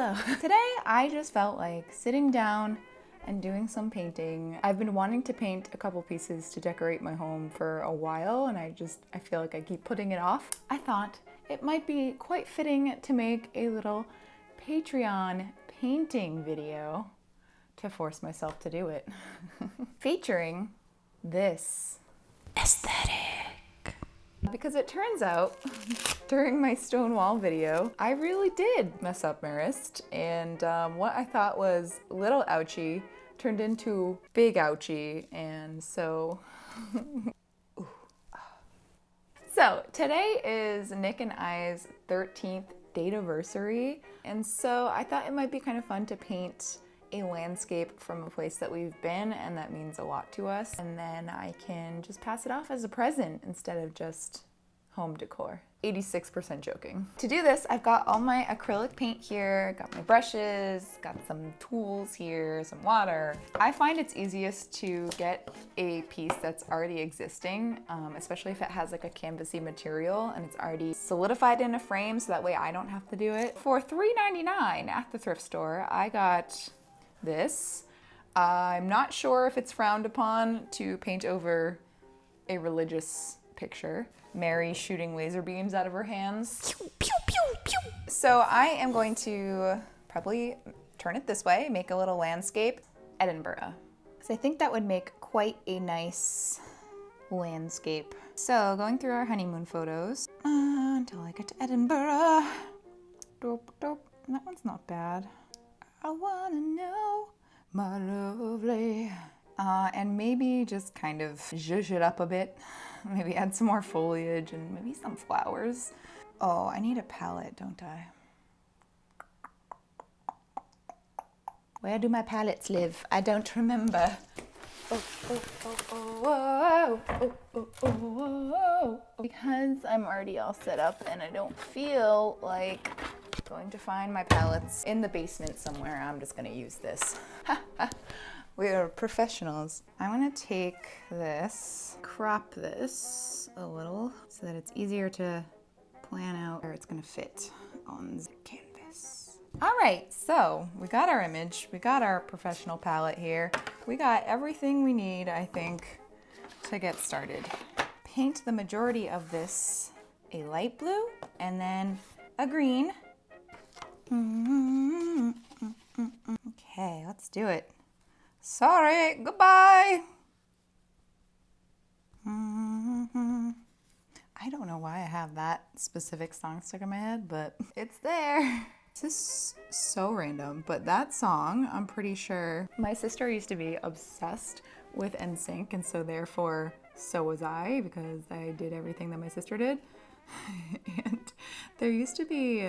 So today I just felt like sitting down and doing some painting. I've been wanting to paint a couple pieces to decorate my home for a while, and I feel like I keep putting it off. I thought it might be quite fitting to make a little Patreon painting video to force myself to do it. Featuring this aesthetic. Because it turns out, during my Stonewall video, I really did mess up my wrist, and what I thought was little ouchie turned into big ouchie, and so... So today is Nick and I's 13th date-iversary, and so I thought it might be kind of fun to paint a landscape from a place that we've been and that means a lot to us, and then I can just pass it off as a present instead of just home decor. 86% joking. To do this, I've got all my acrylic paint here, got my brushes, got some tools here, some water. I find it's easiest to get a piece that's already existing, especially if it has like a canvasy material and it's already solidified in a frame, so that way I don't have to do it. For $3.99 at the thrift store, I got this. I'm not sure if it's frowned upon to paint over a religious picture. Mary shooting laser beams out of her hands. Pew, pew, pew, pew. So I am going to probably turn it this way, make a little landscape. Edinburgh. So I think that would make quite a nice landscape. So going through our honeymoon photos until I get to Edinburgh. Dope, dope. That one's not bad. I wanna know, my lovely. And maybe just kind of zhuzh it up a bit. Maybe add some more foliage and maybe some flowers. Oh, I need a palette, don't I? Where do my palettes live? I don't remember. Oh, oh, oh, oh, oh, oh, oh, oh. Because I'm already all set up and I don't feel like going to find my palettes in the basement somewhere, I'm just gonna use this. We are professionals. I'm gonna take this, crop this a little so that it's easier to plan out where it's gonna fit on the canvas. All right, so we got our image, we got our professional palette here. We got everything we need, I think, to get started. Paint the majority of this a light blue and then a green. Okay, let's do it. Sorry, goodbye. I don't know why I have that specific song stuck in my head, but it's there. This is so random, but that song, I'm pretty sure my sister used to be obsessed with NSYNC, and so therefore so was I, because I did everything that my sister did. And there used to be,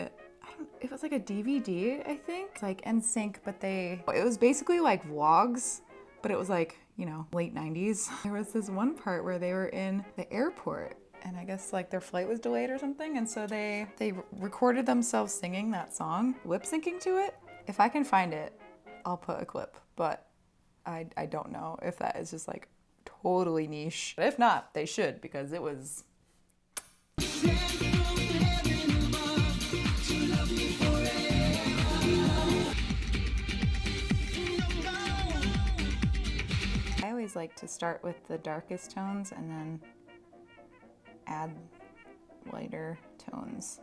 it was like a DVD, I think, like NSYNC, but it was basically like vlogs, but it was like, you know, late 90s. There was this one part where they were in the airport, and I guess like their flight was delayed or something, and so they recorded themselves singing that song, lip syncing to it. If I can find it, I'll put a clip, but I don't know if that is just like totally niche. But if not, they should, because it was... I always like to start with the darkest tones and then add lighter tones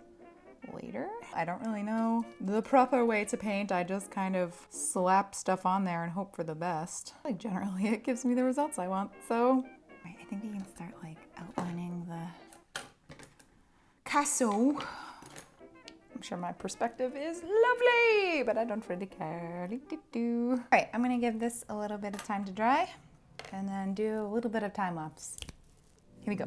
later. I don't really know the proper way to paint. I just kind of slap stuff on there and hope for the best. Like generally it gives me the results I want, so. I think we can start like outlining the castle. I'm sure my perspective is lovely, but I don't really care. All right, I'm gonna give this a little bit of time to dry and then do a little bit of time lapse. Here we go.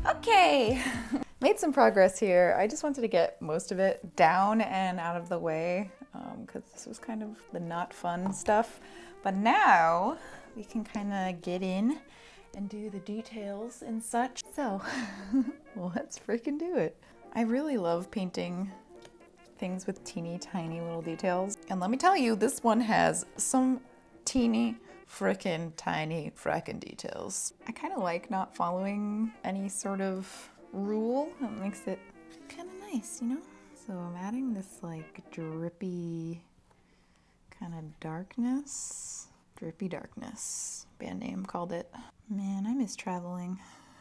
Okay, made some progress here. I just wanted to get most of it down and out of the way because this was kind of the not fun stuff. But now we can kind of get in and do the details and such. So let's freaking do it. I really love painting things with teeny tiny little details. And let me tell you, this one has some teeny frickin' tiny frickin' details. I kind of like not following any sort of rule. It makes it kind of nice, you know? So I'm adding this like drippy kind of darkness. Drippy Darkness, band name called it. Man, I miss traveling.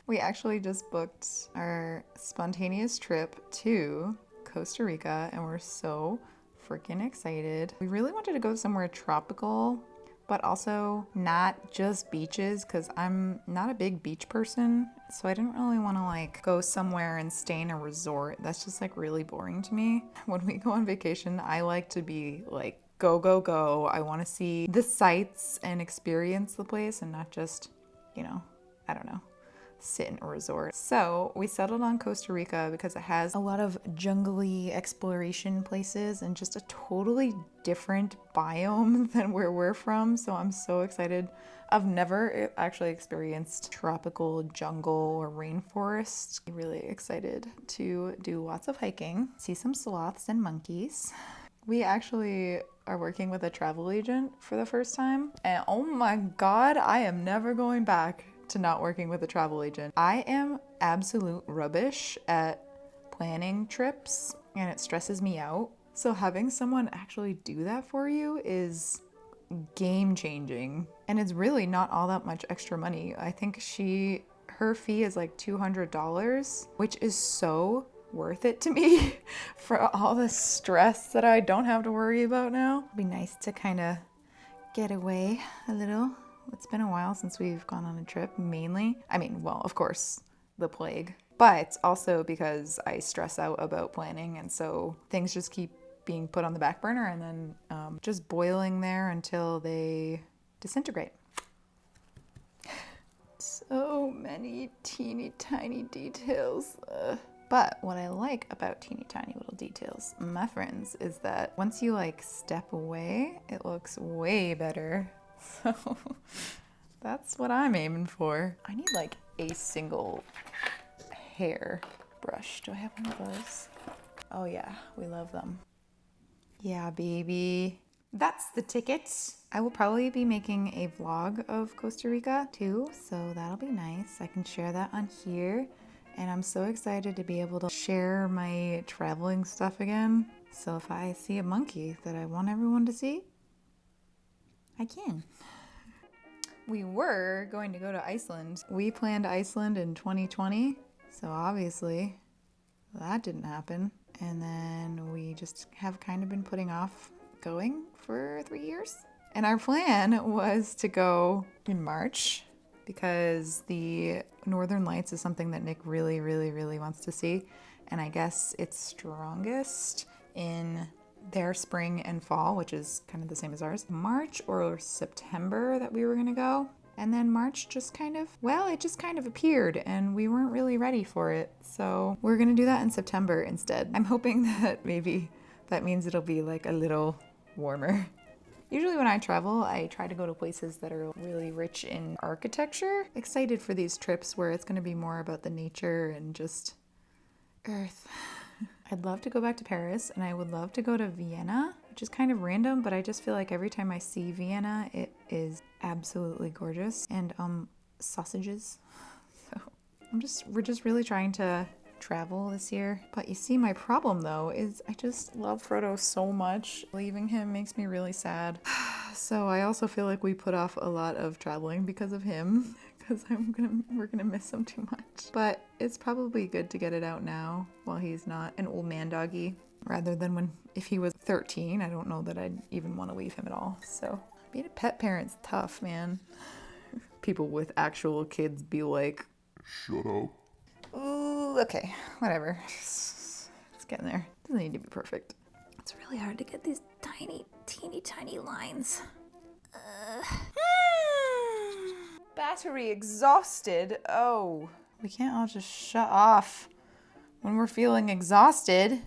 We actually just booked our spontaneous trip to Costa Rica and we're so freaking excited. We really wanted to go somewhere tropical, but also not just beaches because I'm not a big beach person. So I didn't really want to like go somewhere and stay in a resort. That's just like really boring to me. When we go on vacation, I like to be like, go, go, go. I want to see the sights and experience the place and not just, you know, I don't know, sit in a resort. So we settled on Costa Rica because it has a lot of jungly exploration places and just a totally different biome than where we're from. So I'm so excited. I've never actually experienced tropical jungle or rainforest. I'm really excited to do lots of hiking, see some sloths and monkeys. We actually are working with a travel agent for the first time. And oh my God, I am never going back to not working with a travel agent. I am absolute rubbish at planning trips and it stresses me out. So having someone actually do that for you is game changing. And it's really not all that much extra money. I think her fee is like $200, which is so worth it to me for all the stress that I don't have to worry about now. It'd be nice to kind of get away a little. It's been a while since we've gone on a trip, mainly. I mean, well, of course, the plague, but also because I stress out about planning and so things just keep being put on the back burner and then just boiling there until they disintegrate. So many teeny tiny details. But what I like about teeny tiny little details, my friends, is that once you like step away, it looks way better. So that's what I'm aiming for. I need like a single hair brush. Do I have one of those? Oh yeah, we love them. Yeah, baby. That's the ticket. I will probably be making a vlog of Costa Rica too, so that'll be nice. I can share that on here. And I'm so excited to be able to share my traveling stuff again. So if I see a monkey that I want everyone to see, I can. We were going to go to Iceland. We planned Iceland in 2020, so obviously that didn't happen. And then we just have kind of been putting off going for 3 years. And our plan was to go in March because the Northern Lights is something that Nick really, really, really wants to see. And I guess it's strongest in their spring and fall, which is kind of the same as ours. March or September that we were gonna go. And then March just kind of, well, it just kind of appeared and we weren't really ready for it. So we're gonna do that in September instead. I'm hoping that maybe that means it'll be like a little warmer. Usually when I travel, I try to go to places that are really rich in architecture. Excited for these trips where it's gonna be more about the nature and just earth. I'd love to go back to Paris and I would love to go to Vienna, which is kind of random, but I just feel like every time I see Vienna, it is absolutely gorgeous. And sausages. So we're just really trying to travel this year. But you see, my problem though is I just love Frodo so much. Leaving him makes me really sad. So I also feel like we put off a lot of traveling because of him. Because we're gonna miss him too much. But it's probably good to get it out now while he's not an old man doggy, rather than if he was 13. I don't know that I'd even want to leave him at all. So being a pet parent's tough, man. People with actual kids be like, shut up. Ooh, okay, whatever. It's getting there. Doesn't need to be perfect. It's really hard to get these teeny tiny lines. Battery exhausted. Oh, We can't all just shut off when we're feeling exhausted.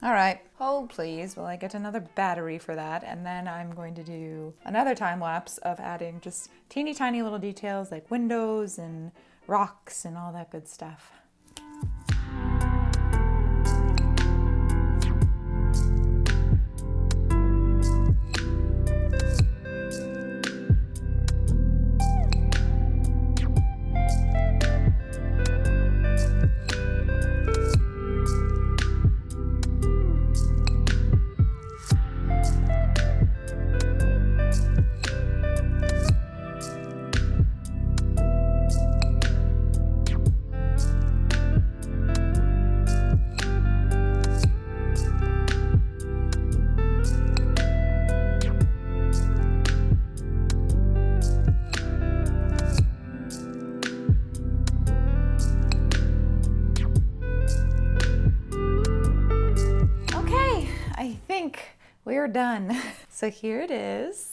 All right, hold please while I get another battery for that, and then I'm going to do another time lapse of adding just teeny tiny little details like windows and rocks and all that good stuff. I think we're done. So here it is.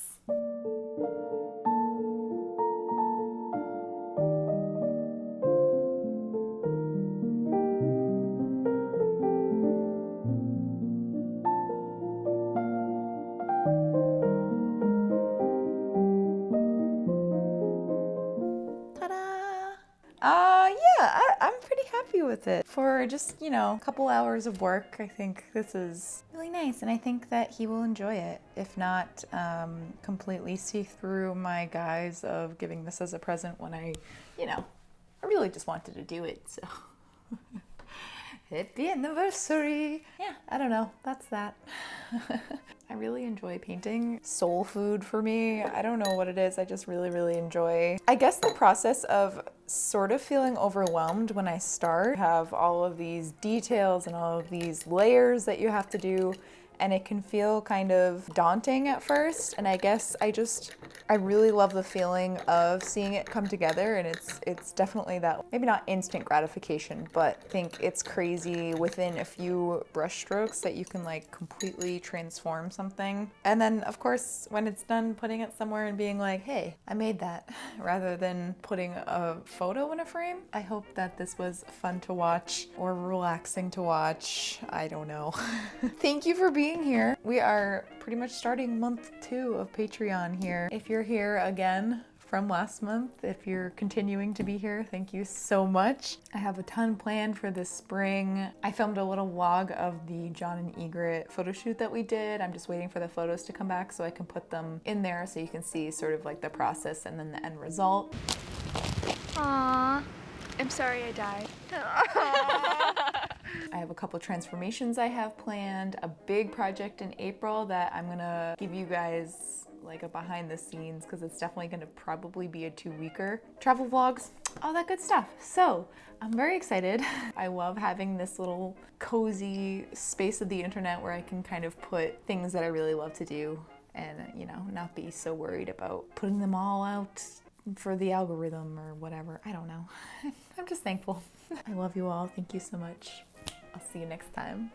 I'm pretty happy with it. For just, a couple hours of work, I think this is really nice, and I think that he will enjoy it. If not, completely see through my guise of giving this as a present when I really just wanted to do it, so. Happy anniversary! Yeah, I don't know, that's that. I really enjoy painting. Soul food for me. I don't know what it is, I just really, really enjoy. I guess the process of sort of feeling overwhelmed when I start, have all of these details and all of these layers that you have to do, and it can feel kind of daunting at first. And I guess I really love the feeling of seeing it come together, and it's definitely that, maybe not instant gratification, but I think it's crazy within a few brush strokes that you can like completely transform something. And then of course, when it's done, putting it somewhere and being like, hey, I made that, rather than putting a photo in a frame. I hope that this was fun to watch or relaxing to watch. I don't know. Thank you for being here. We are pretty much starting month 2 of Patreon here. If you're here again from last month, if you're continuing to be here, thank you so much. I have a ton planned for this spring. I filmed a little vlog of the John and Egret photo shoot that we did. I'm just waiting for the photos to come back so I can put them in there so you can see sort of like the process and then the end result. Aww, I'm sorry I died. I have a couple transformations I have planned, a big project in April that I'm gonna give you guys like a behind the scenes, because it's definitely gonna probably be a 2-weeker. Travel vlogs, all that good stuff. So I'm very excited. I love having this little cozy space of the internet where I can kind of put things that I really love to do and, not be so worried about putting them all out for the algorithm or whatever. I don't know. I'm just thankful. I love you all. Thank you so much. I'll see you next time.